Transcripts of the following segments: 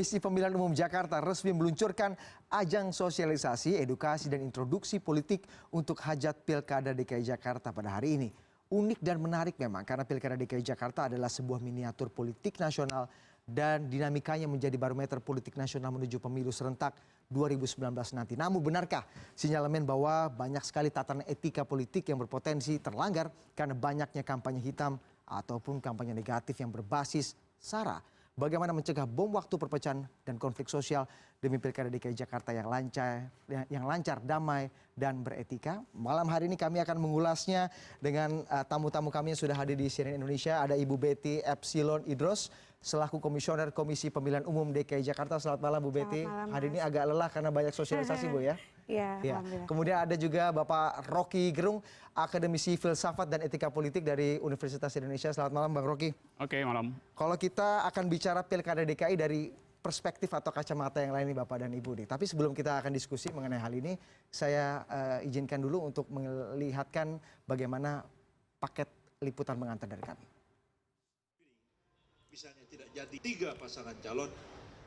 Komisi Pemilihan Umum Jakarta resmi meluncurkan ajang sosialisasi, edukasi, dan introduksi politik untuk hajat Pilkada DKI Jakarta pada hari ini. Unik dan menarik memang karena Pilkada DKI Jakarta adalah sebuah miniatur politik nasional dan dinamikanya menjadi barometer politik nasional menuju pemilu serentak 2019 nanti. Namun benarkah sinyalemen bahwa banyak sekali tatanan etika politik yang berpotensi terlanggar karena banyaknya kampanye hitam ataupun kampanye negatif yang berbasis SARA? Bagaimana mencegah bom waktu perpecahan dan konflik sosial demi Pilkada DKI Jakarta yang lancar, damai, dan beretika? Malam hari ini kami akan mengulasnya dengan tamu-tamu kami yang sudah hadir di CNN Indonesia. Ada Ibu Betty Epsilon Idros, selaku Komisioner Komisi Pemilihan Umum DKI Jakarta. Selamat malam Bu Betty. Hari ini agak lelah karena banyak sosialisasi Bu ya. Iya, ya. alhamdulillah. Kemudian ada juga Bapak Rocky Gerung, akademisi filsafat dan etika politik dari Universitas Indonesia. Selamat malam Bang Rocky. Oke, malam. Kalau kita akan bicara Pilkada DKI dari perspektif atau kacamata yang lain nih Bapak dan Ibu nih. Tapi sebelum kita akan diskusi mengenai hal ini, saya izinkan dulu untuk melihatkan bagaimana paket liputan mengantar dari kami. Misalnya tidak jadi 3 pasangan calon.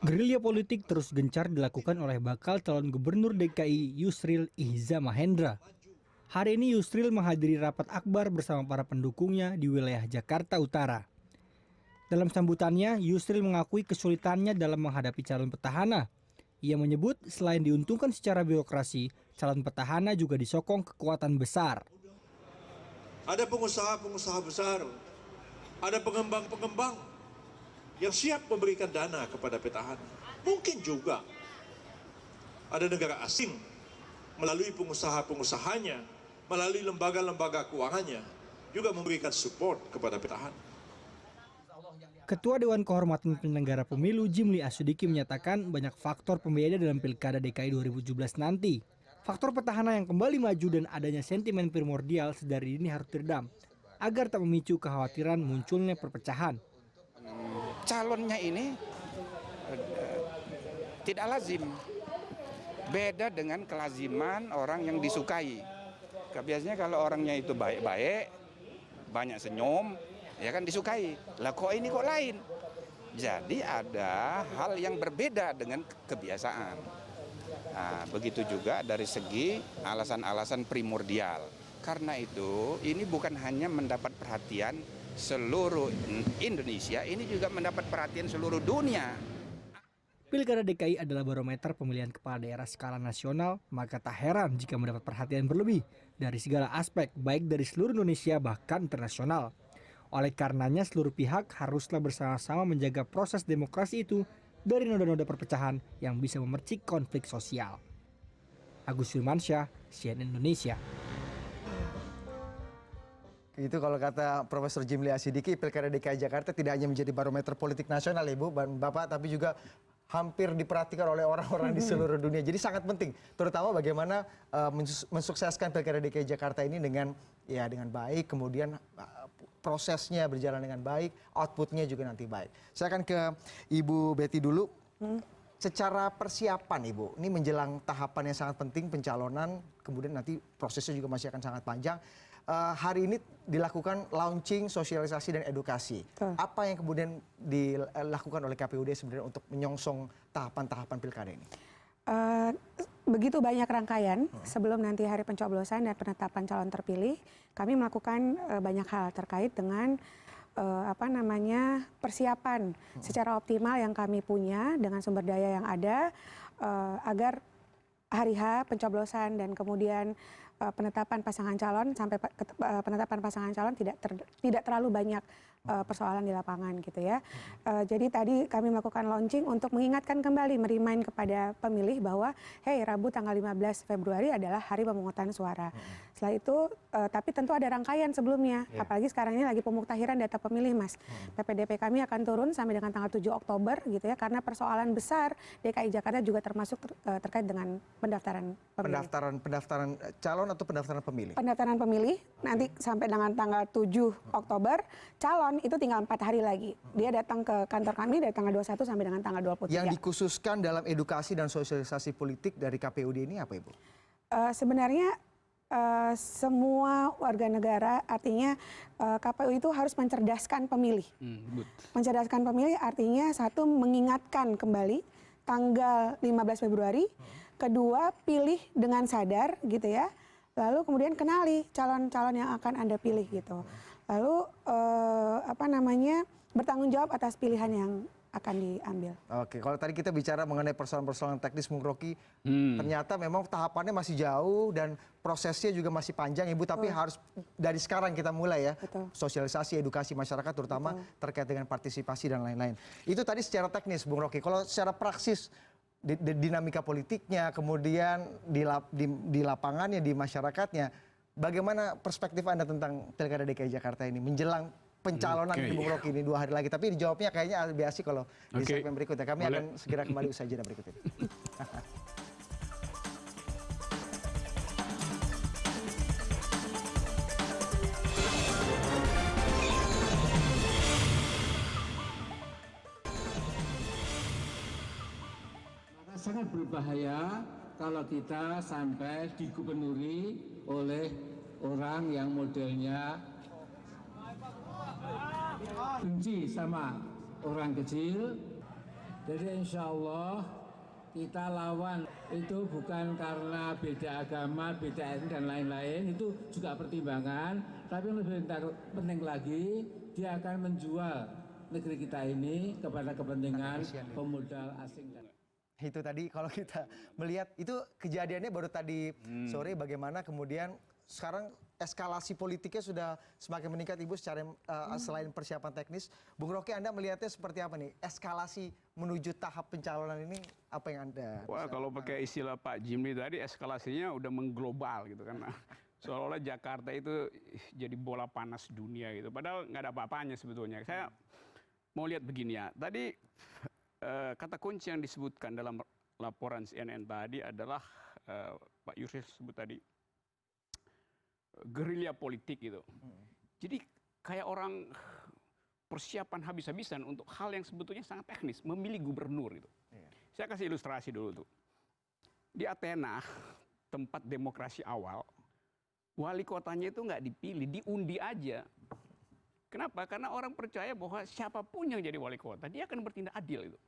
Gerilya politik terus gencar dilakukan oleh bakal calon gubernur DKI Yusril Ihza Mahendra. Hari ini Yusril menghadiri rapat akbar bersama para pendukungnya di wilayah Jakarta Utara. Dalam sambutannya, Yusril mengakui kesulitannya dalam menghadapi calon petahana. Ia menyebut selain diuntungkan secara birokrasi, calon petahana juga disokong kekuatan besar. Ada pengusaha-pengusaha besar, ada pengembang-pengembang yang siap memberikan dana kepada petahana. Mungkin juga ada negara asing melalui pengusaha-pengusahanya, melalui lembaga-lembaga keuangannya, juga memberikan support kepada petahana. Ketua Dewan Kehormatan Penyelenggara Pemilu Jimli Asudiki menyatakan banyak faktor pembeda dalam Pilkada DKI 2017 nanti. Faktor petahana yang kembali maju dan adanya sentimen primordial sedari dini harus diredam agar tak memicu kekhawatiran munculnya perpecahan. Calonnya ini tidak lazim, beda dengan kelaziman orang yang disukai. Biasanya kalau orangnya itu baik-baik, banyak senyum, ya kan disukai. Lah kok ini kok lain? Jadi ada hal yang berbeda dengan kebiasaan. Nah, begitu juga dari segi alasan-alasan primordial. Karena itu ini bukan hanya mendapat perhatian seluruh Indonesia, ini juga mendapat perhatian seluruh dunia. Pilkada DKI adalah barometer pemilihan kepala daerah skala nasional, maka tak heran jika mendapat perhatian berlebih dari segala aspek, baik dari seluruh Indonesia bahkan internasional. Oleh karenanya seluruh pihak haruslah bersama-sama menjaga proses demokrasi itu dari noda-noda perpecahan yang bisa memercik konflik sosial. Agus Firmansyah, CNN Indonesia. Itu kalau kata Profesor Jimli Asidiki, Pilkada DKI Jakarta tidak hanya menjadi barometer politik nasional Ibu dan Bapak, tapi juga hampir diperhatikan oleh orang-orang di seluruh dunia. Jadi sangat penting, terutama bagaimana mensukseskan Pilkada DKI Jakarta ini dengan baik, kemudian prosesnya berjalan dengan baik, outputnya juga nanti baik. Saya akan ke Ibu Betty dulu. Secara persiapan Ibu, ini menjelang tahapan yang sangat penting pencalonan, kemudian nanti prosesnya juga masih akan sangat panjang. Hari ini dilakukan launching, sosialisasi, dan edukasi. Apa yang kemudian dilakukan oleh KPUD sebenarnya untuk menyongsong tahapan-tahapan pilkada ini? Begitu banyak rangkaian sebelum nanti hari pencoblosan dan penetapan calon terpilih, kami melakukan banyak hal terkait dengan persiapan secara optimal yang kami punya dengan sumber daya yang ada agar hari H pencoblosan dan kemudian penetapan pasangan calon sampai penetapan pasangan calon tidak terlalu banyak persoalan di lapangan gitu ya. Jadi tadi kami melakukan launching untuk mengingatkan kembali, merimain kepada pemilih bahwa hey, Rabu tanggal 15 Februari adalah hari pemungutan suara. Setelah itu tapi tentu ada rangkaian sebelumnya. Apalagi sekarang ini lagi pemuktahiran data pemilih Mas. PPDP kami akan turun sampai dengan tanggal 7 Oktober gitu ya, karena persoalan besar DKI Jakarta juga termasuk terkait dengan pendaftaran pemilih. Pendaftaran calon atau pendaftaran pemilih? Pendaftaran pemilih nanti sampai dengan tanggal 7 Oktober, calon itu tinggal 4 hari lagi. Dia datang ke kantor kami dari tanggal 21 sampai dengan tanggal 23. Yang dikhususkan dalam edukasi dan sosialisasi politik dari KPUD ini apa Ibu? Sebenarnya semua warga negara, artinya KPU itu harus mencerdaskan pemilih. Mencerdaskan pemilih artinya satu, mengingatkan kembali tanggal 15 Februari, kedua, pilih dengan sadar gitu ya, lalu kemudian kenali calon-calon yang akan Anda pilih gitu. Lalu bertanggung jawab atas pilihan yang akan diambil. Oke, kalau tadi kita bicara mengenai persoalan-persoalan teknis, Bung Rocky, ternyata memang tahapannya masih jauh dan prosesnya juga masih panjang, Ibu. Tapi harus dari sekarang kita mulai ya, sosialisasi, edukasi masyarakat, terutama terkait dengan partisipasi dan lain-lain. Itu tadi secara teknis, Bung Rocky. Kalau secara praksis, dinamika politiknya, kemudian di lapangannya, di masyarakatnya, bagaimana perspektif Anda tentang Pilkada DKI Jakarta ini menjelang pencalonan Bung Rocky ini 2 hari lagi, tapi dijawabnya kayaknya lebih asik kalau di segmen berikutnya. Kami akan segera kembali usai jeda berikut ini. Maka sangat berbahaya kalau kita sampai digubernuri oleh orang yang modelnya benci sama orang kecil. Jadi insya Allah kita lawan itu bukan karena beda agama, beda etnis dan lain-lain, itu juga pertimbangan. Tapi yang lebih penting lagi, dia akan menjual negeri kita ini kepada kepentingan pemodal asing. Itu tadi kalau kita melihat itu kejadiannya baru tadi sore, bagaimana kemudian sekarang eskalasi politiknya sudah semakin meningkat, Ibu, secara selain persiapan teknis. Bung Rocky, Anda melihatnya seperti apa nih? Eskalasi menuju tahap pencalonan ini apa yang Anda... Wah, kalau pakai istilah Pak Jimli tadi, eskalasinya udah mengglobal gitu kan. Seolah-olah Jakarta itu jadi bola panas dunia gitu. Padahal nggak ada apa-apanya sebetulnya. Saya mau lihat begini ya. Tadi kata kunci yang disebutkan dalam laporan CNN tadi adalah Pak Yusril sebut tadi, gerilya politik gitu. Jadi kayak orang persiapan habis-habisan untuk hal yang sebetulnya sangat teknis, memilih gubernur gitu. Saya kasih ilustrasi dulu tuh. Di Athena, tempat demokrasi awal, wali kotanya itu nggak dipilih, diundi aja. Kenapa? Karena orang percaya bahwa siapapun yang jadi wali kota, dia akan bertindak adil itu.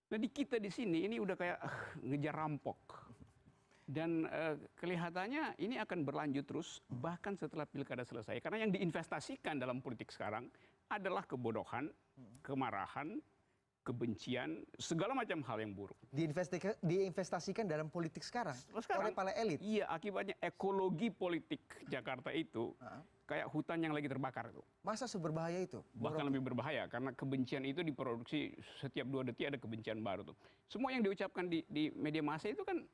Nah di kita di sini ini udah kayak ngejar rampok. Dan kelihatannya ini akan berlanjut terus bahkan setelah pilkada selesai. Karena yang diinvestasikan dalam politik sekarang adalah kebodohan, kemarahan, kebencian, segala macam hal yang buruk. Diinvestasikan dalam politik sekarang oleh para elit. Iya, akibatnya ekologi politik Jakarta itu kayak hutan yang lagi terbakar itu. Masa seberbahaya itu? Bahkan lebih berbahaya karena kebencian itu diproduksi setiap 2 detik ada kebencian baru tuh. Semua yang diucapkan di media massa itu kan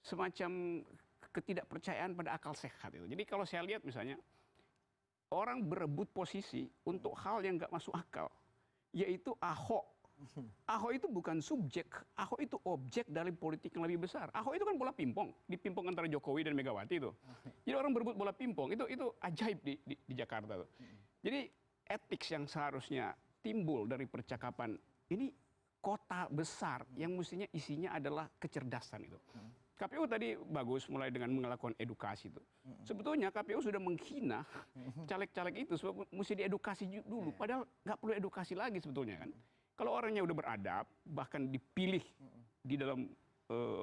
semacam ketidakpercayaan pada akal sehat itu. Jadi kalau saya lihat misalnya orang berebut posisi untuk hal yang nggak masuk akal, yaitu Ahok. Ahok itu bukan subjek, Ahok itu objek dari politik yang lebih besar. Ahok itu kan bola pingpong, dipimpong antara Jokowi dan Megawati itu. Jadi orang berebut bola pingpong itu ajaib di Jakarta tuh. Jadi etik yang seharusnya timbul dari percakapan ini kota besar yang mestinya isinya adalah kecerdasan itu. KPU tadi bagus mulai dengan melakukan edukasi itu. Sebetulnya KPU sudah menghina caleg-caleg itu sebab mesti diedukasi dulu. Padahal nggak perlu edukasi lagi sebetulnya kan. Kalau orangnya udah beradab, bahkan dipilih di dalam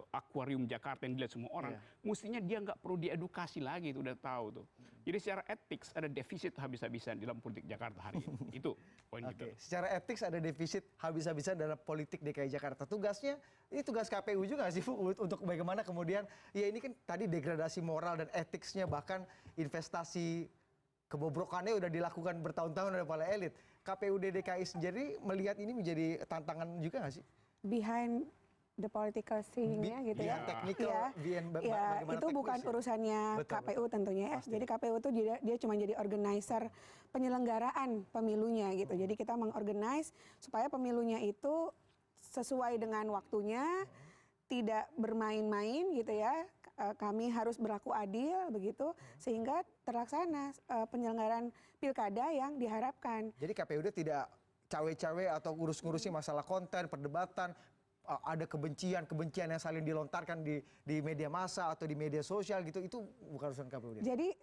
akuarium Jakarta yang dilihat semua orang, mestinya dia nggak perlu diedukasi lagi, itu udah tahu tuh. Jadi secara etik ada defisit habis-habisan dalam politik Jakarta hari ini. Itu poin itu. Secara etik ada defisit habis-habisan dalam politik DKI Jakarta. Tugasnya, ini tugas KPU juga nggak sih, Bu, untuk bagaimana kemudian, ya ini kan tadi degradasi moral dan etiknya, bahkan investasi kebobrokannya udah dilakukan bertahun-tahun oleh para elit. KPUD DKI sendiri melihat ini menjadi tantangan juga nggak sih? Behind the political scene-nya gitu ya. Technical, itu bukan urusannya KPU tentunya ya. Jadi KPU itu dia cuma jadi organizer penyelenggaraan pemilunya gitu. Jadi kita mengorganize supaya pemilunya itu sesuai dengan waktunya, tidak bermain-main gitu ya. Kami harus berlaku adil begitu sehingga terlaksana penyelenggaraan pilkada yang diharapkan. Jadi KPUD tidak cawe-cawe atau ngurus-ngurusi masalah konten, perdebatan, ada kebencian yang saling dilontarkan di media massa atau di media sosial gitu, itu bukan urusan KPUD. Jadi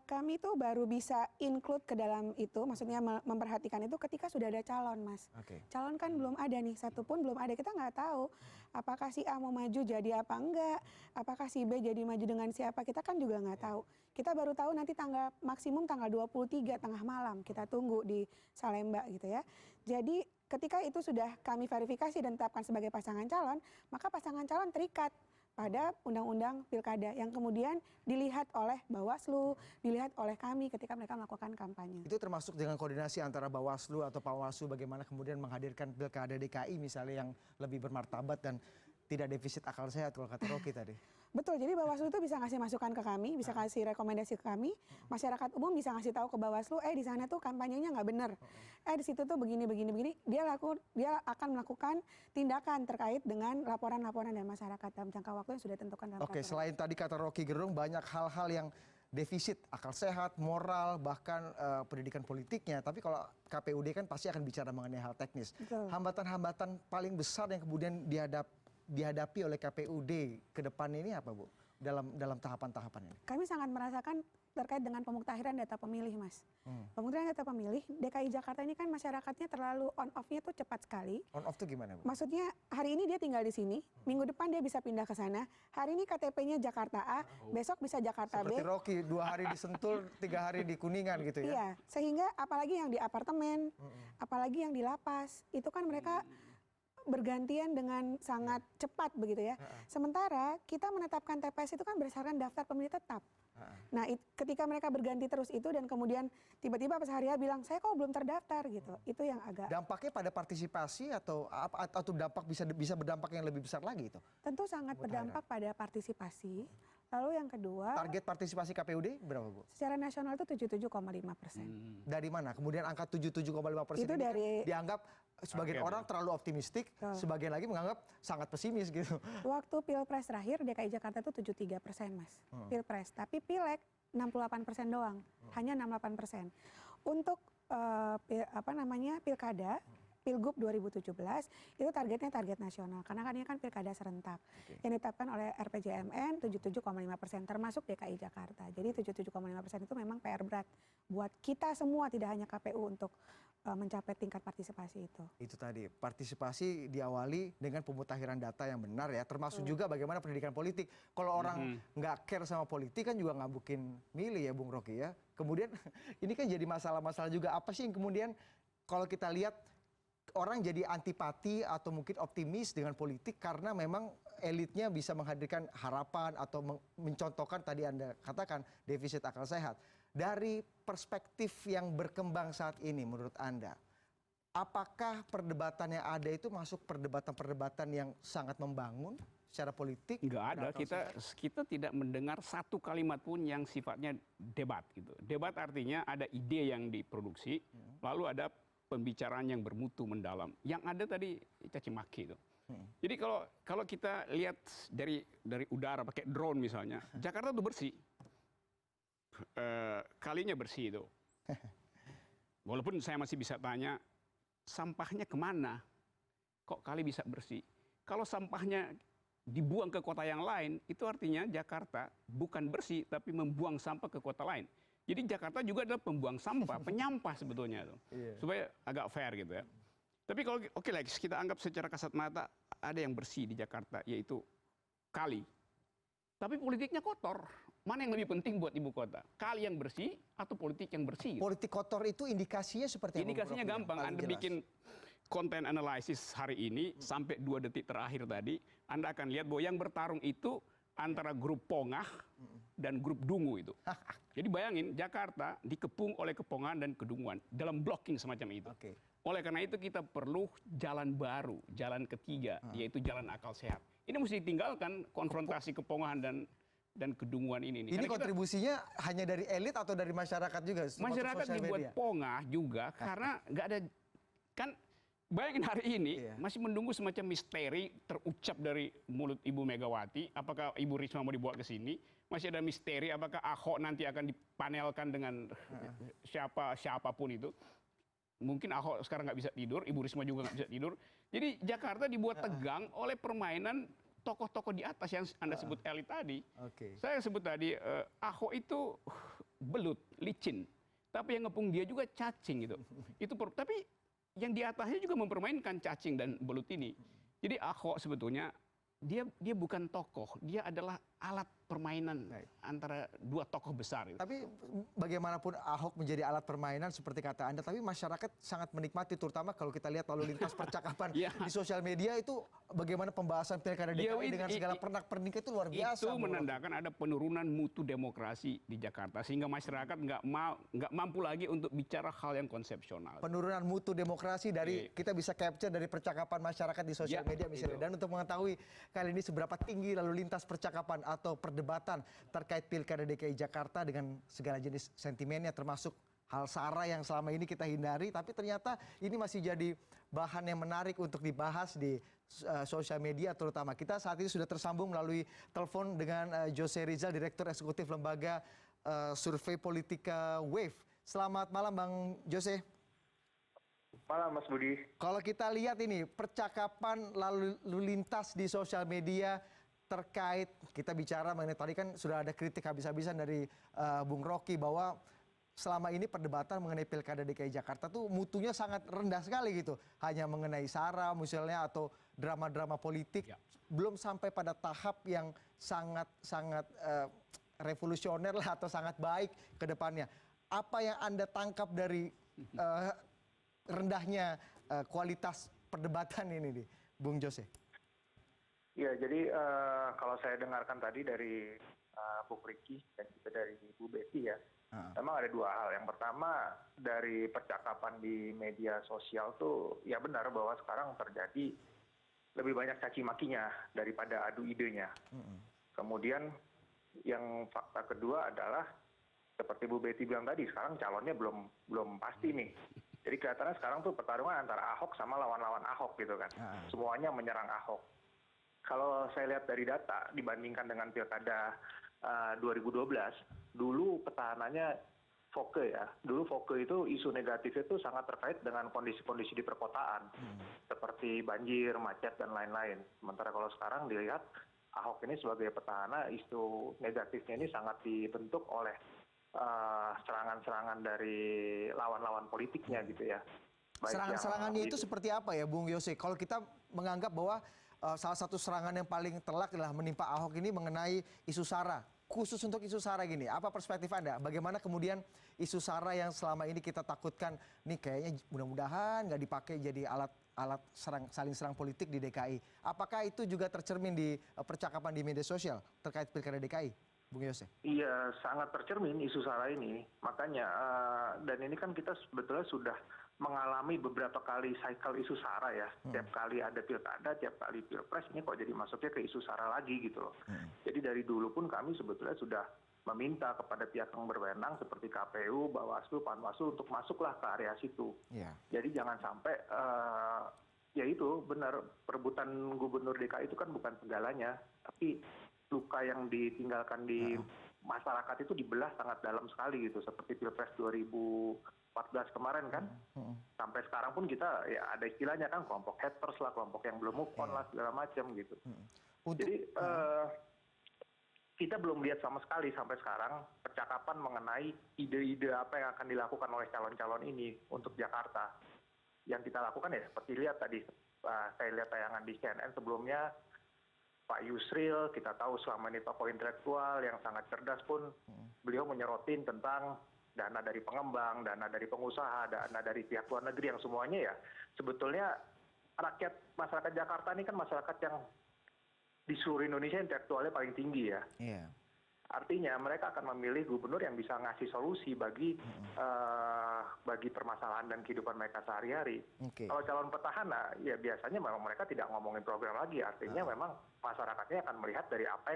kami tuh baru bisa include ke dalam itu, maksudnya memperhatikan itu ketika sudah ada calon, Mas. Oke. Calon kan belum ada nih, satupun belum ada. Kita nggak tahu apakah si A mau maju jadi apa enggak, apakah si B jadi maju dengan siapa, kita kan juga nggak tahu. Kita baru tahu nanti maksimum tanggal 23 tengah malam, kita tunggu di Salemba gitu ya. Jadi ketika itu sudah kami verifikasi dan tetapkan sebagai pasangan calon, maka pasangan calon terikat pada undang-undang pilkada yang kemudian dilihat oleh Bawaslu, dilihat oleh kami ketika mereka melakukan kampanye. Itu termasuk dengan koordinasi antara Bawaslu atau Panwaslu bagaimana kemudian menghadirkan pilkada DKI misalnya yang lebih bermartabat dan tidak defisit akal sehat kalau kata Rocky tadi. Betul, jadi Bawaslu itu bisa ngasih masukan ke kami, bisa kasih rekomendasi ke kami. Masyarakat umum bisa ngasih tahu ke Bawaslu, di sana tuh kampanyenya nggak benar. Di situ tuh begini. Dia akan melakukan tindakan terkait dengan laporan-laporan dari masyarakat dalam jangka waktu yang sudah ditentukan dalam Oke, peraturan. selain tadi kata Rocky Gerung banyak hal-hal yang defisit akal sehat, moral, bahkan pendidikan politiknya. Tapi kalau KPUD kan pasti akan bicara mengenai hal teknis. Betul. Hambatan-hambatan paling besar yang kemudian dihadapi oleh KPUD ke depan ini apa, Bu? Dalam tahapan-tahapan ini. Kami sangat merasakan terkait dengan pemuktahiran data pemilih, Mas. Pemuktahiran data pemilih, DKI Jakarta ini kan masyarakatnya terlalu on-off-nya tuh cepat sekali. On-off tuh gimana, Bu? Maksudnya hari ini dia tinggal di sini, minggu depan dia bisa pindah ke sana. Hari ini KTP-nya Jakarta A, besok bisa Jakarta B. Seperti Rocky, 2 hari di Sentul, 3 hari di Kuningan gitu ya? Iya, sehingga apalagi yang di apartemen, apalagi yang di lapas, itu kan mereka bergantian dengan sangat cepat begitu ya. Sementara kita menetapkan TPS itu kan berdasarkan daftar pemilih tetap. Nah, ketika mereka berganti terus itu dan kemudian tiba-tiba pas hari bilang saya kok belum terdaftar gitu, itu yang agak. Dampaknya pada partisipasi atau dampak bisa berdampak yang lebih besar lagi itu? Tentu sangat berdampak pada partisipasi. Lalu yang kedua, Target partisipasi KPUD berapa, Bu? secara nasional itu 77,5%. Dari mana? Kemudian angka 77,5% Itu ini dari- dianggap sebagian orang terlalu optimistik, sebagian lagi menganggap sangat pesimis gitu. Waktu Pilpres terakhir DKI Jakarta itu 73%, Mas. Pilpres, tapi Pileg 68% doang. Hanya 68%. Untuk Pilkada Pilgub 2017 itu targetnya target nasional karena kan ini kan pilkada serentak yang ditetapkan oleh RPJMN 77,5% termasuk DKI Jakarta. Jadi 77,5% itu memang PR berat buat kita semua, tidak hanya KPU untuk mencapai tingkat partisipasi itu. Itu tadi, partisipasi diawali dengan pemutakhiran data yang benar ya, termasuk juga bagaimana pendidikan politik. Kalau orang nggak care sama politik kan juga nggak mungkin milih ya Bung Rocky ya. Kemudian ini kan jadi masalah-masalah juga, apa sih yang kemudian kalau kita lihat orang jadi antipati atau mungkin optimis dengan politik karena memang elitnya bisa menghadirkan harapan atau mencontohkan tadi Anda katakan defisit akal sehat. Dari perspektif yang berkembang saat ini menurut Anda, apakah perdebatan yang ada itu masuk perdebatan-perdebatan yang sangat membangun secara politik? Nggak ada, kita tidak mendengar satu kalimat pun yang sifatnya debat gitu. Debat artinya ada ide yang diproduksi, lalu ada pembicaraan yang bermutu mendalam. Yang ada tadi caci maki itu. Jadi kalau kita lihat dari udara pakai drone misalnya, Jakarta tuh bersih. Kalinya bersih itu. Walaupun saya masih bisa tanya, sampahnya kemana? Kok kali bisa bersih? Kalau sampahnya dibuang ke kota yang lain, itu artinya Jakarta bukan bersih, tapi membuang sampah ke kota lain. Jadi Jakarta juga adalah pembuang sampah, penyampah sebetulnya tuh. Supaya agak fair gitu ya. Tapi kalau oke lah kita anggap secara kasat mata ada yang bersih di Jakarta, yaitu kali. Tapi politiknya kotor. Mana yang lebih penting buat ibu kota? Kali yang bersih atau politik yang bersih? Gitu? Politik kotor itu indikasinya seperti apa? Indikasinya gampang. Anda bikin konten analisis hari ini sampai 2 detik terakhir tadi, Anda akan lihat bahwa yang bertarung itu antara grup Pongah dan grup Dungu itu. Jadi bayangin Jakarta dikepung oleh Kepongan dan Kedunguan dalam blocking semacam itu. Oleh karena itu kita perlu jalan baru, jalan ketiga, yaitu jalan akal sehat. Ini mesti ditinggalkan konfrontasi Kepongan dan Kedunguan ini. Ini kontribusinya hanya dari elit atau dari masyarakat juga? Masyarakat dibuat pongah juga karena nggak ada, kan bayangin hari ini masih menunggu semacam misteri terucap dari mulut Ibu Megawati. Apakah Ibu Risma mau dibawa ke sini? Masih ada misteri apakah Ahok nanti akan dipanelkan dengan siapapun itu. Mungkin Ahok sekarang nggak bisa tidur, Ibu Risma juga nggak bisa tidur. Jadi Jakarta dibuat tegang oleh permainan tokoh-tokoh di atas yang Anda sebut elit tadi. Oke. Saya sebut tadi Ahok itu belut, licin. Tapi yang ngepung dia juga cacing gitu. Tapi yang di atasnya juga mempermainkan cacing dan belut ini. Jadi Ahok sebetulnya dia bukan tokoh, dia adalah alat permainan antara dua tokoh besar. Tapi bagaimanapun Ahok menjadi alat permainan seperti kata Anda, tapi masyarakat sangat menikmati, terutama kalau kita lihat lalu lintas percakapan di sosial media itu bagaimana pembahasan pilkada DKI dengan segala pernak-pernik itu luar biasa. Itu menandakan ada penurunan mutu demokrasi di Jakarta sehingga masyarakat nggak mampu lagi untuk bicara hal yang konsepsional. Penurunan mutu demokrasi dari kita bisa capture dari percakapan masyarakat di sosial media misalnya. Dan untuk mengetahui kali ini seberapa tinggi lalu lintas percakapan atau perdebatan terkait pilkada DKI Jakarta dengan segala jenis sentimennya termasuk hal sara yang selama ini kita hindari, tapi ternyata ini masih jadi bahan yang menarik untuk dibahas di sosial media terutama. Kita saat ini sudah tersambung melalui telepon dengan Jose Rizal, Direktur Eksekutif Lembaga Survei Politika Wave. Selamat malam Bang Jose. Malam Mas Budi. Kalau kita lihat ini percakapan lalu lintas di sosial media terkait, kita bicara mengenai tadi kan sudah ada kritik habis-habisan dari Bung Rocky bahwa selama ini perdebatan mengenai pilkada DKI Jakarta tuh mutunya sangat rendah sekali gitu. Hanya mengenai sara misalnya atau drama-drama politik, belum sampai pada tahap yang sangat revolusioner lah atau sangat baik ke depannya. Apa yang Anda tangkap dari rendahnya kualitas perdebatan ini nih, Bung Jose? Ya, jadi kalau saya dengarkan tadi dari Bung Riki dan juga dari Bu Betty ya, memang ada dua hal. Yang pertama, dari percakapan di media sosial tuh ya benar bahwa sekarang terjadi lebih banyak caci makinya daripada adu idenya. Kemudian yang fakta kedua adalah seperti Bu Betty bilang tadi, sekarang calonnya belum pasti nih. Jadi kelihatannya sekarang tuh pertarungan antara Ahok sama lawan-lawan Ahok gitu kan. Semuanya menyerang Ahok. Kalau saya lihat dari data dibandingkan dengan pilkada 2012, dulu petahananya Foke ya. Dulu Foke itu isu negatifnya itu sangat terkait dengan kondisi-kondisi di perkotaan. Seperti banjir, macet, dan lain-lain. Sementara kalau sekarang dilihat Ahok ini sebagai petahana, isu negatifnya ini sangat dibentuk oleh serangan-serangan dari lawan-lawan politiknya gitu ya. Serangan-serangannya itu seperti apa ya Bung Yose? Kalau kita menganggap bahwa salah satu serangan yang paling telak adalah menimpa Ahok ini mengenai isu sara. Khusus untuk isu sara gini, apa perspektif Anda? Bagaimana kemudian isu sara yang selama ini kita takutkan, nih kayaknya mudah-mudahan nggak dipakai jadi alat saling serang politik di DKI. Apakah itu juga tercermin di percakapan di media sosial terkait pilkada DKI, Bung Yose? Iya, sangat tercermin isu sara ini. Makanya, dan ini kan kita sebetulnya sudah mengalami beberapa kali cycle isu sara ya. Tiap kali ada pilkada, tiap kali pilpres, ini kok jadi masuknya ke isu sara lagi gitu loh. Jadi dari dulu pun kami sebetulnya sudah meminta kepada pihak yang berwenang seperti KPU, Bawaslu, Panwaslu untuk masuklah ke area situ. Jadi jangan sampai, ya itu benar, perebutan gubernur DKI itu kan bukan segalanya. Tapi luka yang ditinggalkan di masyarakat itu dibelah sangat dalam sekali gitu. Seperti Pilpres 2014 kemarin kan, sampai sekarang pun kita ya ada istilahnya kan kelompok haters lah, kelompok yang belum move on lah segala macam gitu. Jadi kita belum lihat sama sekali sampai sekarang percakapan mengenai ide-ide apa yang akan dilakukan oleh calon-calon ini untuk Jakarta. Yang kita lakukan ya seperti lihat tadi, saya lihat tayangan di CNN sebelumnya, Pak Yusril, kita tahu selama ini tokoh intelektual yang sangat cerdas pun, beliau menyerotin tentang dana dari pengembang, dana dari pengusaha, dana dari pihak luar negeri yang semuanya ya sebetulnya rakyat masyarakat Jakarta ini kan masyarakat yang di seluruh Indonesia intelektualnya paling tinggi ya. Artinya mereka akan memilih gubernur yang bisa ngasih solusi bagi permasalahan dan kehidupan mereka sehari-hari. Kalau calon petahana ya biasanya memang mereka tidak ngomongin program lagi. Artinya memang masyarakatnya akan melihat dari apa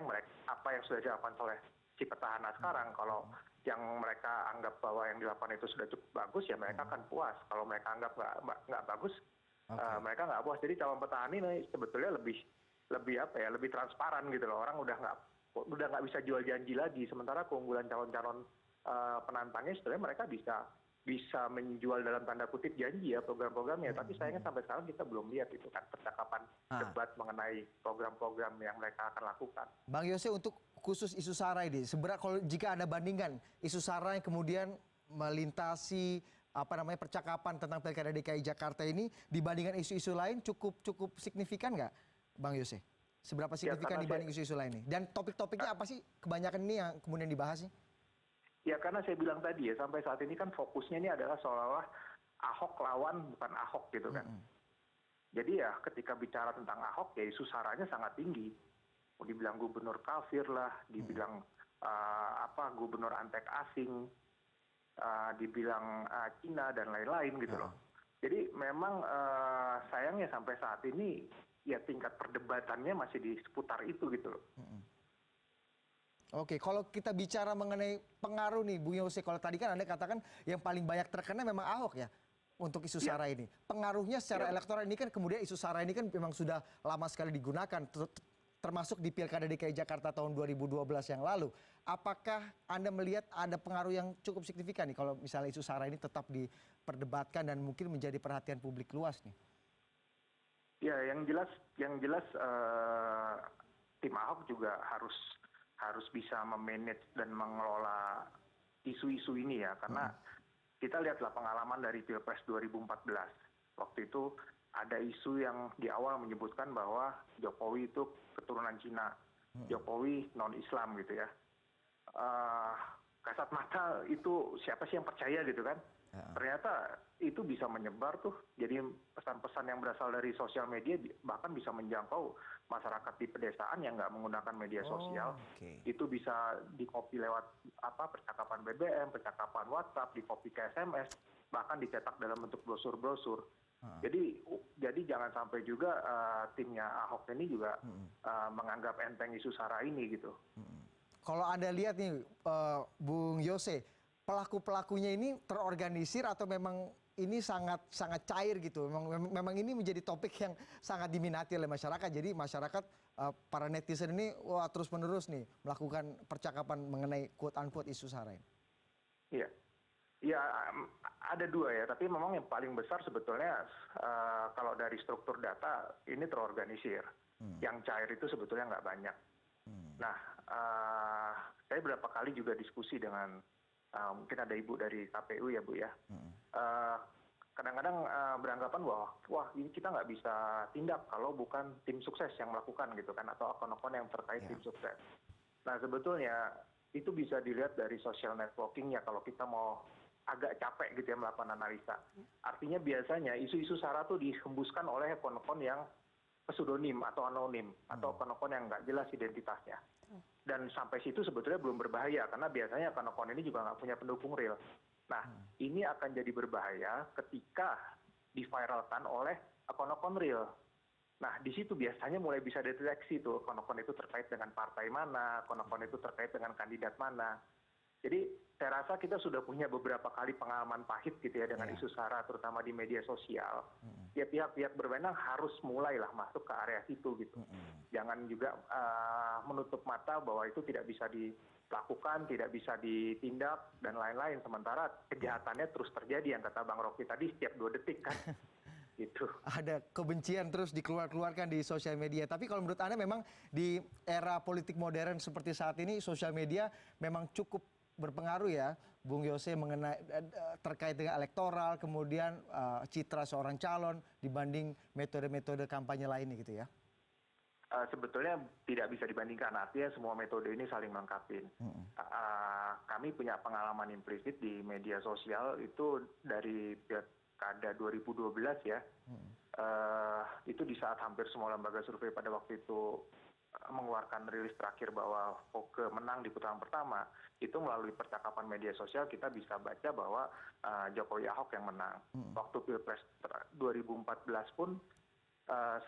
yang sudah dilakukan oleh si petahana sekarang. Kalau yang mereka anggap bahwa yang dilakukan itu sudah cukup bagus ya mereka akan puas. Kalau mereka anggap nggak bagus, mereka nggak puas. Jadi calon petahana ini sebetulnya lebih transparan gitu loh. Orang udah nggak bisa jual janji lagi. Sementara keunggulan calon-calon penantangnya sebenarnya mereka bisa bisa menjual dalam tanda kutip janji ya program-programnya, tapi sayangnya sampai sekarang kita belum lihat itu kan percakapan debat mengenai program-program yang mereka akan lakukan. Bang Yose, untuk khusus isu SARA ini, sebenarnya kalau jika Anda bandingkan isu SARA yang kemudian melintasi percakapan tentang Pilkada DKI Jakarta ini dibandingkan isu-isu lain cukup signifikan nggak, Bang Yose? Seberapa signifikan dibanding isu-isu lain ini? Dan topik-topiknya apa sih kebanyakan ini yang kemudian dibahas sih? Ya karena saya bilang tadi ya, sampai saat ini kan fokusnya ini adalah seolah-olah Ahok lawan bukan Ahok gitu kan. Jadi ya ketika bicara tentang Ahok ya isu saranya sangat tinggi. Mau dibilang gubernur kafir lah, dibilang gubernur antek asing, dibilang Cina dan lain-lain gitu loh. Jadi memang sayangnya sampai saat ini ya tingkat perdebatannya masih di seputar itu gitu loh. Oke, kalau kita bicara mengenai pengaruh nih, Bung Yose, kalau tadi kan Anda katakan yang paling banyak terkena memang Ahok ya untuk isu SARA ini. Pengaruhnya secara elektoral ini kan kemudian isu SARA ini kan memang sudah lama sekali digunakan, termasuk di Pilkada DKI Jakarta tahun 2012 yang lalu. Apakah Anda melihat ada pengaruh yang cukup signifikan nih kalau misalnya isu SARA ini tetap diperdebatkan dan mungkin menjadi perhatian publik luas nih? Ya, yang jelas tim Ahok juga harus bisa memanage dan mengelola isu-isu ini ya, karena kita lihatlah pengalaman dari Pilpres 2014. Waktu itu ada isu yang di awal menyebutkan bahwa Jokowi itu keturunan Cina, Jokowi non-Islam gitu ya. Kasat mata itu siapa sih yang percaya gitu kan? Ternyata itu bisa menyebar tuh, jadi pesan-pesan yang berasal dari sosial media bahkan bisa menjangkau masyarakat di pedesaan yang nggak menggunakan media sosial. Itu bisa di-copy lewat percakapan BBM, percakapan WhatsApp, di-copy ke SMS, bahkan dicetak dalam bentuk brosur-brosur. Jadi jangan sampai juga timnya Ahok ini juga menganggap enteng isu SARA ini gitu. Kalau Anda lihat nih, Bung Yose, pelaku-pelakunya ini terorganisir atau memang ini sangat cair gitu? Memang ini menjadi topik yang sangat diminati oleh masyarakat. Jadi masyarakat, para netizen ini terus-menerus nih melakukan percakapan mengenai quote-unquote isu SARA ini. Iya. Ya ada dua ya, tapi memang yang paling besar sebetulnya kalau dari struktur data ini terorganisir. Yang cair itu sebetulnya nggak banyak. Nah, saya beberapa kali juga diskusi dengan mungkin ada ibu dari KPU ya Bu ya. Kadang-kadang beranggapan bahwa wah ini kita nggak bisa tindak kalau bukan tim sukses yang melakukan gitu kan, atau akun-akun yang terkait tim sukses. Nah sebetulnya itu bisa dilihat dari social networking ya kalau kita mau agak capek gitu ya melakukan analisa. Artinya biasanya isu-isu SARA tuh dihembuskan oleh akun-akun yang pseudonim atau anonim, atau akun-akun yang nggak jelas identitasnya. Dan sampai situ sebetulnya belum berbahaya, karena biasanya akun-akun ini juga nggak punya pendukung real. Nah, ini akan jadi berbahaya ketika diviralkan oleh akun-akun real. Nah, di situ biasanya mulai bisa deteksi tuh akun-akun itu terkait dengan partai mana, akun-akun itu terkait dengan kandidat mana. Jadi saya rasa kita sudah punya beberapa kali pengalaman pahit gitu ya dengan isu SARA, terutama di media sosial. Ya pihak-pihak berwenang harus mulailah masuk ke area situ gitu. Jangan juga menutup mata bahwa itu tidak bisa dilakukan, tidak bisa ditindak dan lain-lain. Sementara kejahatannya terus terjadi, yang kata Bang Rocky tadi setiap 2 detik kan. Gitu. Ada kebencian terus dikeluarkan di sosial media. Tapi kalau menurut Anda memang di era politik modern seperti saat ini, sosial media memang cukup berpengaruh ya, Bung Yose, mengenai terkait dengan elektoral, kemudian citra seorang calon dibanding metode-metode kampanye lainnya gitu ya? Sebetulnya tidak bisa dibandingkan, artinya semua metode ini saling melengkapi. Kami punya pengalaman implisit di media sosial itu dari Pilkada 2012 ya. Itu di saat hampir semua lembaga survei pada waktu itu mengeluarkan rilis terakhir bahwa Foke menang di putaran pertama, itu melalui percakapan media sosial kita bisa baca bahwa Jokowi Ahok yang menang. Waktu Pilpres 2014 pun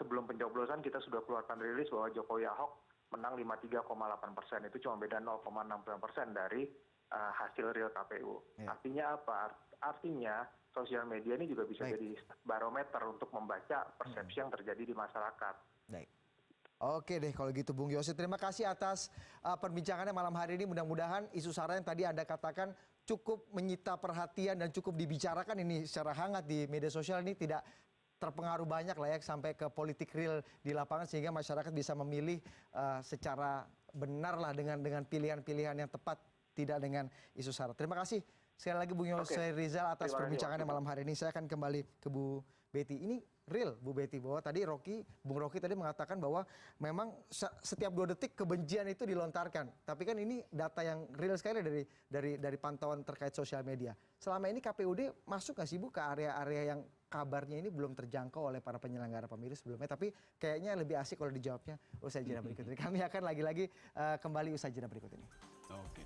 sebelum pencoblosan kita sudah keluarkan rilis bahwa Jokowi Ahok menang 53,8%, itu cuma beda 0,69% dari hasil real KPU. Artinya apa? Artinya sosial media ini juga bisa jadi barometer untuk membaca persepsi yang terjadi di masyarakat. Baik. Oke deh kalau gitu Bung Yose, terima kasih atas perbincangannya malam hari ini. Mudah-mudahan isu SARA yang tadi Anda katakan cukup menyita perhatian dan cukup dibicarakan ini secara hangat di media sosial, ini tidak terpengaruh banyak lah ya sampai ke politik real di lapangan, sehingga masyarakat bisa memilih secara benar lah dengan pilihan-pilihan yang tepat, tidak dengan isu sara. Terima kasih sekali lagi Bung Yose Rizal atas perbincangannya malam hari ini. Saya akan kembali ke Bu Betty. Ini real Bu Betty, bahwa tadi Bung Rocky tadi mengatakan bahwa memang setiap 2 detik kebencian itu dilontarkan. Tapi kan ini data yang real sekali dari pantauan terkait sosial media. Selama ini KPUD masuk nggak sih Bu ke area-area yang kabarnya ini belum terjangkau oleh para penyelenggara pemilu sebelumnya? Tapi kayaknya lebih asik kalau dijawabnya usai jeda berikut ini. Kami akan lagi-lagi kembali usai jeda berikut ini. Oke.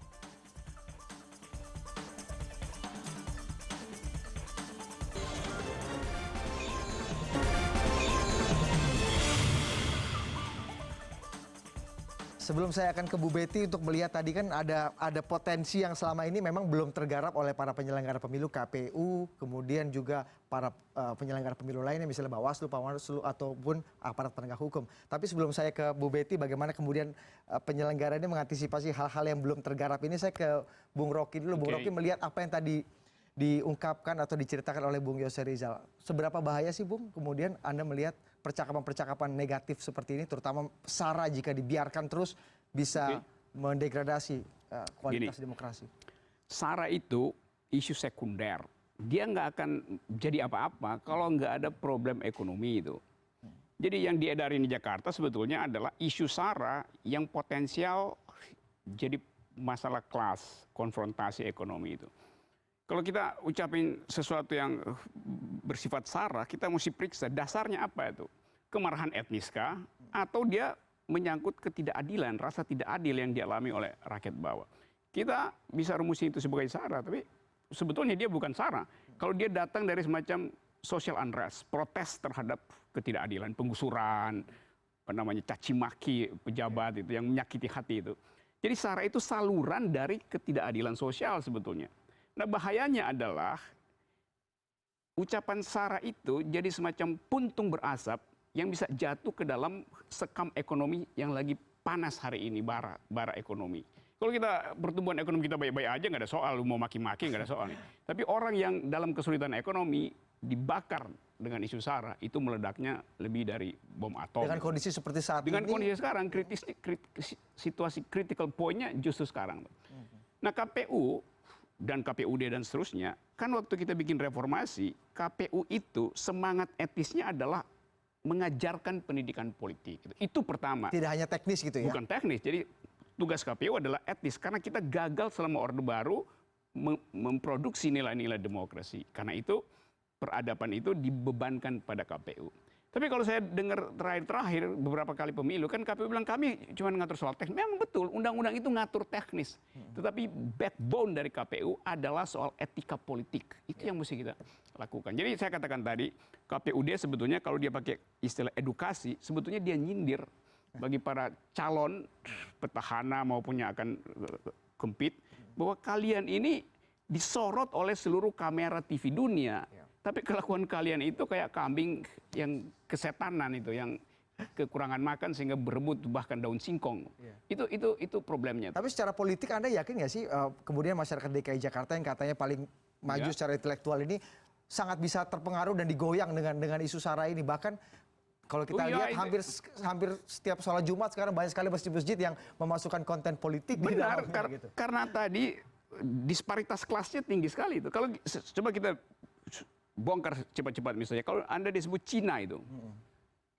Sebelum saya akan ke Bu Betty untuk melihat tadi kan ada potensi yang selama ini memang belum tergarap oleh para penyelenggara pemilu, KPU, kemudian juga para penyelenggara pemilu lainnya, misalnya Bawaslu, Panwaslu, ataupun aparat penegak hukum. Tapi sebelum saya ke Bu Betty, bagaimana kemudian penyelenggara ini mengantisipasi hal-hal yang belum tergarap ini, saya ke Bung Rocky dulu. Bung Rocky melihat apa yang tadi diungkapkan atau diceritakan oleh Bung Yose Rizal. Seberapa bahaya sih Bung kemudian Anda melihat percakapan-percakapan negatif seperti ini, terutama SARA jika dibiarkan terus bisa mendegradasi kualitas demokrasi? SARA itu isu sekunder. Dia nggak akan jadi apa-apa kalau nggak ada problem ekonomi itu. Jadi yang diedarin di Jakarta sebetulnya adalah isu SARA yang potensial jadi masalah kelas, konfrontasi ekonomi itu. Kalau kita ucapin sesuatu yang bersifat SARA, kita mesti periksa dasarnya apa itu. Kemarahan etnis kah? Atau dia menyangkut ketidakadilan, rasa tidak adil yang dialami oleh rakyat bawah. Kita bisa rumusin itu sebagai SARA, tapi sebetulnya dia bukan SARA. Kalau dia datang dari semacam social unrest, protes terhadap ketidakadilan, penggusuran, caci maki pejabat itu yang menyakiti hati itu. Jadi SARA itu saluran dari ketidakadilan sosial sebetulnya. Nah bahayanya adalah ucapan SARA itu jadi semacam puntung berasap yang bisa jatuh ke dalam sekam ekonomi yang lagi panas hari ini, bara ekonomi. Kalau kita pertumbuhan ekonomi kita baik-baik aja nggak ada soal, mau maki-maki nggak ada soal nih. Tapi orang yang dalam kesulitan ekonomi dibakar dengan isu SARA itu meledaknya lebih dari bom atom. Dengan kondisi seperti saat dengan ini. Dengan kondisi sekarang situasi critical point-nya justru sekarang. Nah KPU dan KPUD dan seterusnya, kan waktu kita bikin reformasi, KPU itu semangat etisnya adalah mengajarkan pendidikan politik. Itu pertama. Tidak hanya teknis gitu ya? Bukan teknis, jadi tugas KPU adalah etis. Karena kita gagal selama Orde Baru memproduksi nilai-nilai demokrasi. Karena itu peradaban itu dibebankan pada KPU. Tapi kalau saya dengar terakhir beberapa kali pemilu, kan KPU bilang kami cuma ngatur soal teknis. Memang betul, undang-undang itu ngatur teknis. Tetapi backbone dari KPU adalah soal etika politik. Itu yang mesti kita lakukan. Jadi saya katakan tadi, KPUD sebetulnya kalau dia pakai istilah edukasi, sebetulnya dia nyindir bagi para calon petahana maupun yang akan compete, bahwa kalian ini disorot oleh seluruh kamera TV dunia. Tapi kelakuan kalian itu kayak kambing yang kesetanan itu, yang kekurangan makan sehingga berebut bahkan daun singkong. Itu problemnya. Tapi secara politik Anda yakin nggak sih kemudian masyarakat DKI Jakarta yang katanya paling maju secara intelektual ini sangat bisa terpengaruh dan digoyang dengan isu SARA ini? Bahkan kalau kita lihat hampir setiap sholat Jumat sekarang banyak sekali masjid-masjid yang memasukkan konten politik. Benar, karena tadi disparitas kelasnya tinggi sekali itu. Kalau coba kita bongkar cepat-cepat misalnya, kalau Anda disebut Cina itu,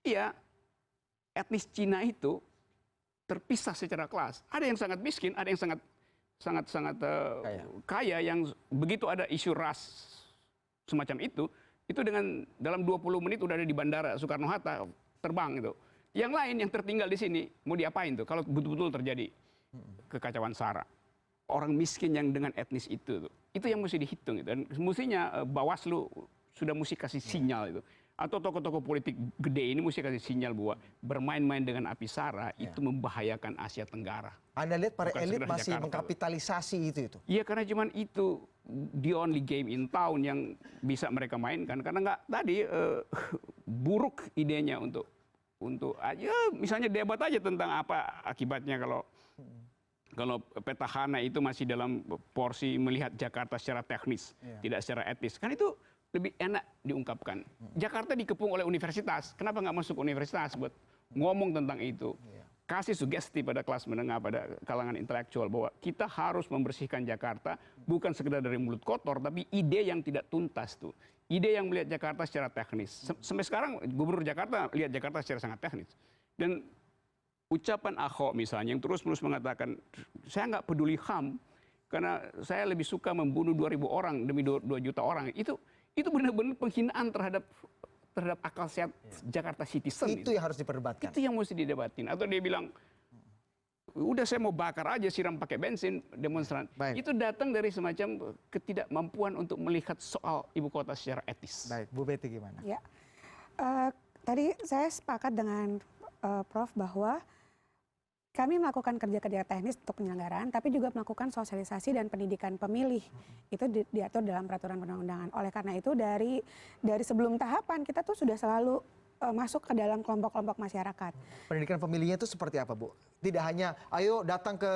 iya, etnis Cina itu terpisah secara kelas. Ada yang sangat miskin, ada yang sangat kaya, yang begitu ada isu ras semacam itu dalam 20 menit udah ada di bandara Soekarno-Hatta, terbang itu. Yang lain yang tertinggal di sini mau diapain tuh kalau betul-betul terjadi kekacauan SARA? Orang miskin yang dengan etnis itu yang mesti dihitung itu. Dan mestinya Bawaslu sudah mesti kasih sinyal itu, atau tokoh-tokoh politik gede ini mesti kasih sinyal bahwa bermain-main dengan api SARA itu membahayakan Asia Tenggara. Anda lihat para elit masih mengkapitalisasi itu? Iya, karena cuman itu the only game in town yang bisa mereka mainkan, karena nggak tadi buruk idenya untuk aja misalnya debat aja tentang apa akibatnya kalau kalau petahana itu masih dalam porsi melihat Jakarta secara teknis, tidak secara etis, kan itu lebih enak diungkapkan. Jakarta dikepung oleh universitas, kenapa nggak masuk universitas buat ngomong tentang itu? Kasih sugesti pada kelas menengah, pada kalangan intelektual bahwa kita harus membersihkan Jakarta bukan sekedar dari mulut kotor, tapi ide yang tidak tuntas tuh. Ide yang melihat Jakarta secara teknis. Sampai sekarang Gubernur Jakarta lihat Jakarta secara sangat teknis. Dan ucapan Ahok misalnya yang terus-menerus mengatakan saya nggak peduli HAM karena saya lebih suka membunuh 2.000 orang demi 2 juta orang, itu benar-benar penghinaan terhadap akal sehat Jakarta citizen. Itu yang harus diperdebatkan. Itu yang mesti didebatin. Atau dia bilang udah saya mau bakar aja, siram pakai bensin demonstran. Baik. Itu datang dari semacam ketidakmampuan untuk melihat soal ibu kota secara etis. Baik, Bu Betty gimana? Ya, tadi saya sepakat dengan Prof bahwa kami melakukan kerja-kerja teknis untuk penyelenggaraan, tapi juga melakukan sosialisasi dan pendidikan pemilih. Itu diatur dalam peraturan perundang-undangan. Oleh karena itu dari sebelum tahapan kita tuh sudah selalu masuk ke dalam kelompok-kelompok masyarakat. Pendidikan pemilihnya itu seperti apa, Bu? Tidak hanya ayo datang ke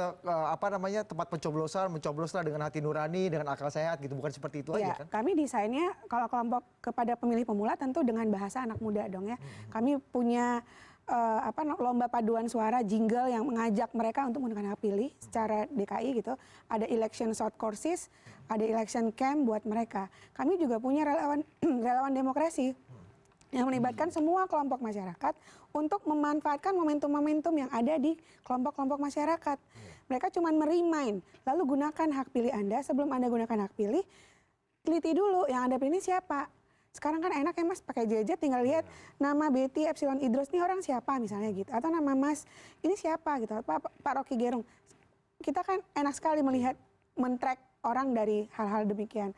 tempat pencoblosan, mencoboslah dengan hati nurani, dengan akal sehat gitu, bukan seperti itu aja kan? Kami desainnya kalau kelompok kepada pemilih pemula tentu dengan bahasa anak muda dong ya. Kami punya lomba paduan suara jingle yang mengajak mereka untuk menggunakan hak pilih secara DKI gitu. Ada election short courses, ada election camp buat mereka. Kami juga punya relawan demokrasi yang melibatkan semua kelompok masyarakat untuk memanfaatkan momentum-momentum yang ada di kelompok-kelompok masyarakat. Mereka cuma merimain, lalu gunakan hak pilih Anda. Sebelum Anda gunakan hak pilih, teliti dulu yang Anda pilih siapa. Sekarang kan enak ya Mas, pakai gadget tinggal lihat nama Betty Epsilon Idrus ini orang siapa misalnya gitu. Atau nama Mas ini siapa gitu, Pak Rocky Gerung. Kita kan enak sekali melihat, men-track orang dari hal-hal demikian.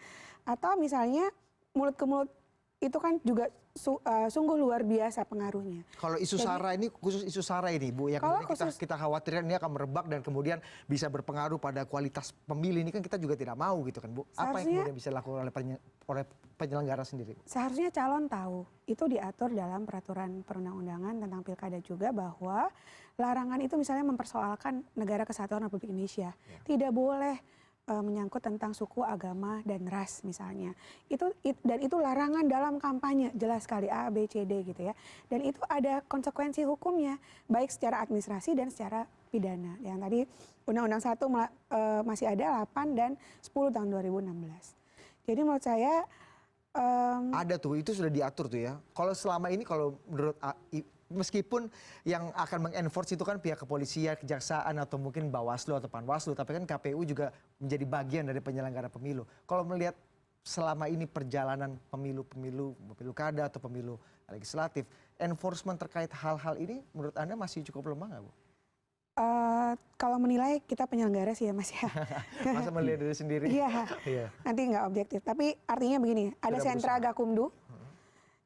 Atau misalnya mulut ke mulut itu kan juga sungguh luar biasa pengaruhnya. Kalau isu SARA ini, khusus isu SARA ini Bu, yang kemudian kita khawatirkan ini akan merebak dan kemudian bisa berpengaruh pada kualitas pemilih, ini kan kita juga tidak mau gitu kan Bu. Apa yang kemudian bisa dilakukan oleh penyelenggara sendiri? Seharusnya calon tahu, itu diatur dalam peraturan perundang-undangan tentang pilkada juga bahwa larangan itu misalnya mempersoalkan negara kesatuan Republik Indonesia. Tidak boleh menyangkut tentang suku, agama, dan ras misalnya. Dan itu larangan dalam kampanye, jelas sekali A, B, C, D gitu ya. Dan itu ada konsekuensi hukumnya, baik secara administrasi dan secara pidana. Yang tadi Undang-Undang 1 masih ada 8 dan 10 tahun 2016. Jadi menurut saya ada tuh, itu sudah diatur tuh ya. Kalau selama ini kalau menurut meskipun yang akan mengenforce itu kan pihak kepolisian, kejaksaan atau mungkin Bawaslu atau Panwaslu, tapi kan KPU juga menjadi bagian dari penyelenggara pemilu. Kalau melihat selama ini perjalanan pemilu kada atau pemilu legislatif, enforcement terkait hal-hal ini menurut Anda masih cukup lemah nggak Bu? Kalau menilai kita penyelenggara sih ya Mas ya. Masa melihat diri sendiri? Iya, nanti nggak objektif. Tapi artinya begini, ada sentra Gakumdu,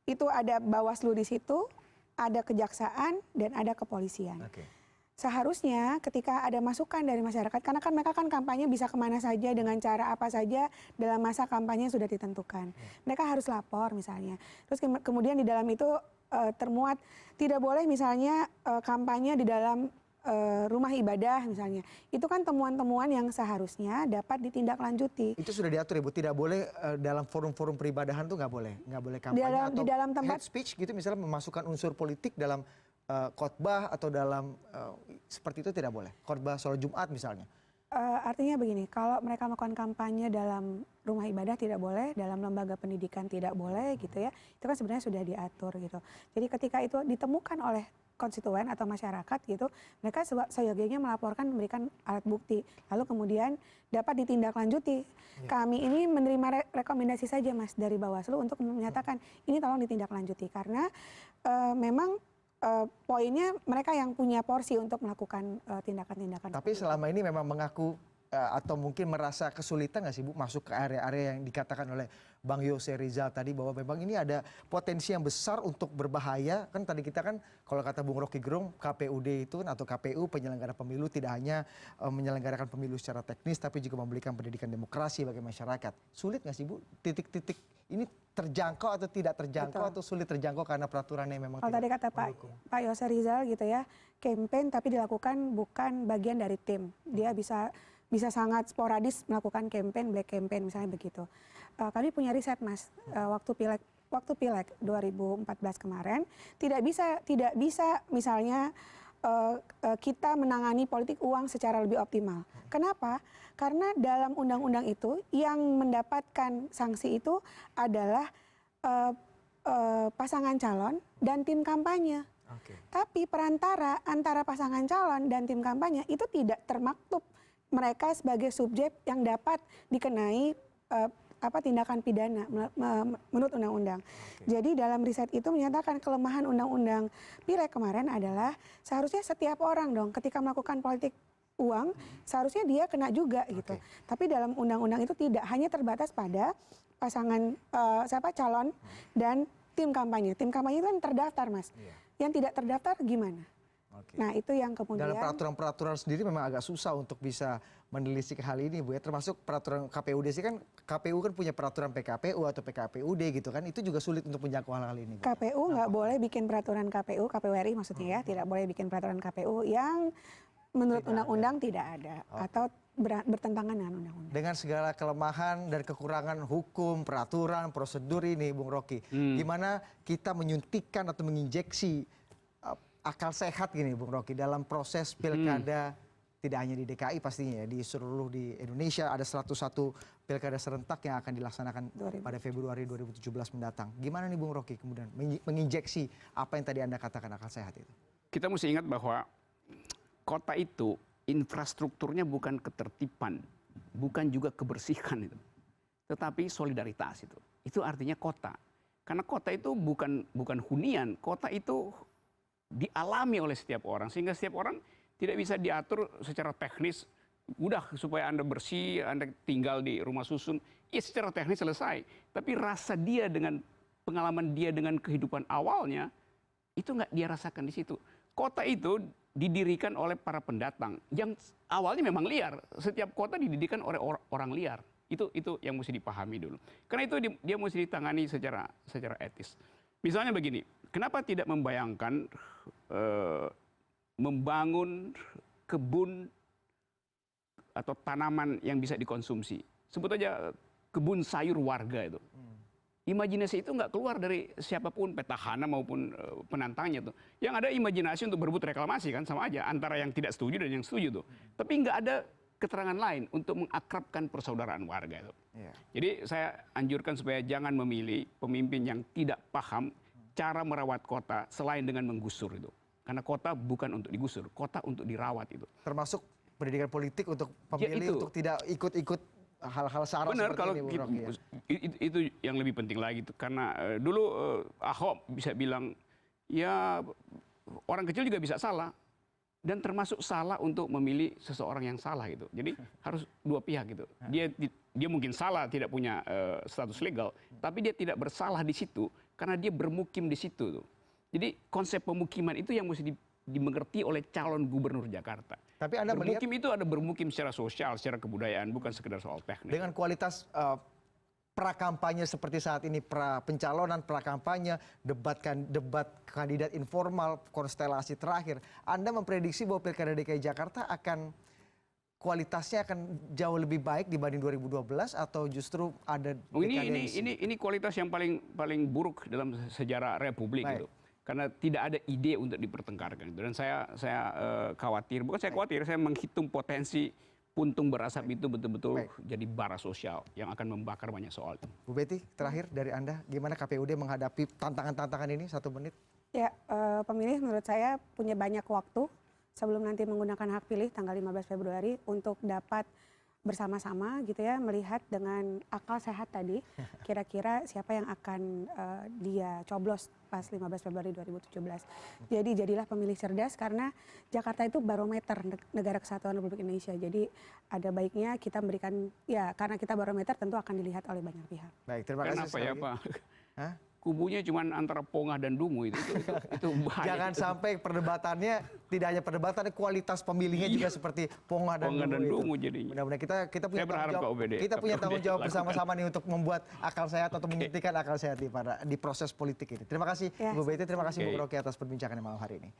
itu ada Bawaslu di situ, ada kejaksaan dan ada kepolisian. Seharusnya ketika ada masukan dari masyarakat, karena kan mereka kan kampanye bisa kemana saja dengan cara apa saja dalam masa kampanye sudah ditentukan. Mereka harus lapor misalnya. Terus kemudian di dalam itu termuat tidak boleh misalnya kampanye di dalam rumah ibadah misalnya. Itu kan temuan-temuan yang seharusnya dapat ditindaklanjuti. Itu sudah diatur Ibu, tidak boleh dalam forum-forum peribadahan tuh nggak boleh kampanye di dalam tempat hate speech gitu misalnya memasukkan unsur politik dalam khotbah atau dalam seperti itu tidak boleh. Khotbah sholat Jumat misalnya. Artinya begini, kalau mereka melakukan kampanye dalam rumah ibadah tidak boleh, dalam lembaga pendidikan tidak boleh gitu ya. Itu kan sebenarnya sudah diatur gitu. Jadi ketika itu ditemukan oleh konstituen atau masyarakat gitu, mereka seyogianya melaporkan, memberikan alat bukti, lalu kemudian dapat ditindaklanjuti. Kami ini menerima rekomendasi saja Mas dari Bawaslu untuk menyatakan ini tolong ditindaklanjuti karena memang poinnya mereka yang punya porsi untuk melakukan tindakan-tindakan. Tapi selama ini memang mengaku atau mungkin merasa kesulitan nggak sih Bu masuk ke area-area yang dikatakan oleh Bang Yose Rizal tadi bahwa memang ini ada potensi yang besar untuk berbahaya. Kan tadi kita kan kalau kata Bung Rocky Gerung, KPUD itu kan atau KPU penyelenggara pemilu tidak hanya menyelenggarakan pemilu secara teknis tapi juga memberikan pendidikan demokrasi bagi masyarakat. Sulit nggak sih Bu titik-titik ini terjangkau atau tidak terjangkau atau sulit terjangkau karena peraturannya memang kalau tadi kata Pak Yose Rizal gitu ya, campaign tapi dilakukan bukan bagian dari tim. Dia bisa sangat sporadis melakukan campaign, black campaign misalnya begitu. Kami punya riset Mas, waktu pileg 2014 kemarin tidak bisa misalnya kita menangani politik uang secara lebih optimal. Kenapa? Karena dalam undang-undang itu yang mendapatkan sanksi itu adalah pasangan calon dan tim kampanye. Tapi perantara antara pasangan calon dan tim kampanye itu tidak termaktub mereka sebagai subjek yang dapat dikenai tindakan pidana menurut undang-undang. Jadi dalam riset itu menyatakan kelemahan undang-undang pileg kemarin adalah seharusnya setiap orang dong ketika melakukan politik uang seharusnya dia kena juga gitu. Tapi dalam undang-undang itu tidak hanya terbatas pada pasangan calon dan tim kampanye. Tim kampanye itu kan terdaftar Mas. Yang tidak terdaftar gimana? Nah itu yang kemudian dalam peraturan-peraturan sendiri memang agak susah untuk bisa menelisik hal ini Bu ya, termasuk peraturan KPUD sih kan, KPU kan punya peraturan PKPU atau PKPUD gitu kan, itu juga sulit untuk menjangkau hal-hal ini Bu. KPU nggak boleh bikin peraturan KPU RI maksudnya ya, tidak boleh bikin peraturan KPU yang menurut undang-undang tidak ada atau bertentangan dengan undang-undang. Dengan segala kelemahan dan kekurangan hukum, peraturan, prosedur ini Bung Rocky, gimana kita menyuntikkan atau menginjeksi akal sehat gini Bung Rocky dalam proses pilkada tidak hanya di DKI pastinya ya, di seluruh di Indonesia ada 101 pilkada serentak yang akan dilaksanakan pada Februari 2017 mendatang. Gimana nih Bung Rocky kemudian menginjeksi apa yang tadi Anda katakan akal sehat itu? Kita mesti ingat bahwa kota itu infrastrukturnya bukan ketertiban, bukan juga kebersihan itu, tetapi solidaritas itu. Itu artinya kota. Karena kota itu bukan hunian, kota itu dialami oleh setiap orang sehingga setiap orang tidak bisa diatur secara teknis. Udah supaya Anda bersih, Anda tinggal di rumah susun, ya secara teknis selesai. Tapi rasa dia dengan pengalaman dia dengan kehidupan awalnya itu nggak dia rasakan di situ. Kota itu didirikan oleh para pendatang yang awalnya memang liar. Setiap kota didirikan oleh orang liar. Itu yang mesti dipahami dulu. Karena itu dia mesti ditangani secara etis. Misalnya begini, kenapa tidak membayangkan membangun kebun atau tanaman yang bisa dikonsumsi? Sebut aja kebun sayur warga itu. Imajinasi itu nggak keluar dari siapapun, petahana maupun penantangnya tuh. Yang ada imajinasi untuk berebut reklamasi kan sama aja antara yang tidak setuju dan yang setuju tuh. Tapi nggak ada keterangan lain untuk mengakrabkan persaudaraan warga itu. Jadi saya anjurkan supaya jangan memilih pemimpin yang tidak paham cara merawat kota selain dengan menggusur itu. Karena kota bukan untuk digusur, kota untuk dirawat itu. Termasuk pendidikan politik untuk pemilih untuk tidak ikut-ikut hal-hal sara seperti kalau ini Bung Rocky, ya? Itu yang lebih penting lagi itu. Karena dulu Ahok bisa bilang ya orang kecil juga bisa salah dan termasuk salah untuk memilih seseorang yang salah gitu. Jadi harus dua pihak gitu. Dia mungkin salah tidak punya status legal, tapi dia tidak bersalah di situ karena dia bermukim di situ tuh. Jadi konsep pemukiman itu yang mesti dimengerti oleh calon gubernur Jakarta. Tapi Anda bermukim itu ada bermukim secara sosial, secara kebudayaan, bukan sekedar soal teknis. Dengan kualitas prakampanye seperti saat ini, pencalonan, prakampanye, debat kandidat informal, konstelasi terakhir, Anda memprediksi bahwa Pilkada DKI Jakarta kualitasnya akan jauh lebih baik dibanding 2012 atau justru ada dekadensi? Ini kualitas yang paling buruk dalam sejarah Republik itu. Karena tidak ada ide untuk dipertengkarkan itu. Dan saya khawatir, bukan saya khawatir, saya menghitung potensi puntung berasap itu betul-betul jadi bara sosial yang akan membakar banyak soal. Bu Betty, terakhir dari Anda, gimana KPUD menghadapi tantangan-tantangan ini 1 menit? Ya, pemilih menurut saya punya banyak waktu sebelum nanti menggunakan hak pilih tanggal 15 Februari untuk dapat bersama-sama gitu ya melihat dengan akal sehat tadi kira-kira siapa yang akan dia coblos pas 15 Februari 2017. Jadi jadilah pemilih cerdas karena Jakarta itu barometer negara kesatuan Republik Indonesia. Jadi ada baiknya kita memberikan ya karena kita barometer tentu akan dilihat oleh banyak pihak. Baik, terima kasih. Kenapa ya Pak? Hah? Kubunya cuma antara Pongah dan Dungu itu bahaya. Jangan itu. sampai perdebatannya tidak hanya perdebatan, kualitas pemilihnya juga seperti Pongah dan Pongah dan Dungu Dungu itu. jadinya. Mudah-mudahan kita punya Saya berharap tanggung jawab. KUPD Kita punya tanggung jawab lakukan. bersama-sama nih untuk membuat akal sehat atau menyuntikkan akal sehat di proses politik ini. Terima kasih Ya, Bu Betty, terima kasih Bu Oke. Rocky atas perbincangannya malam hari ini.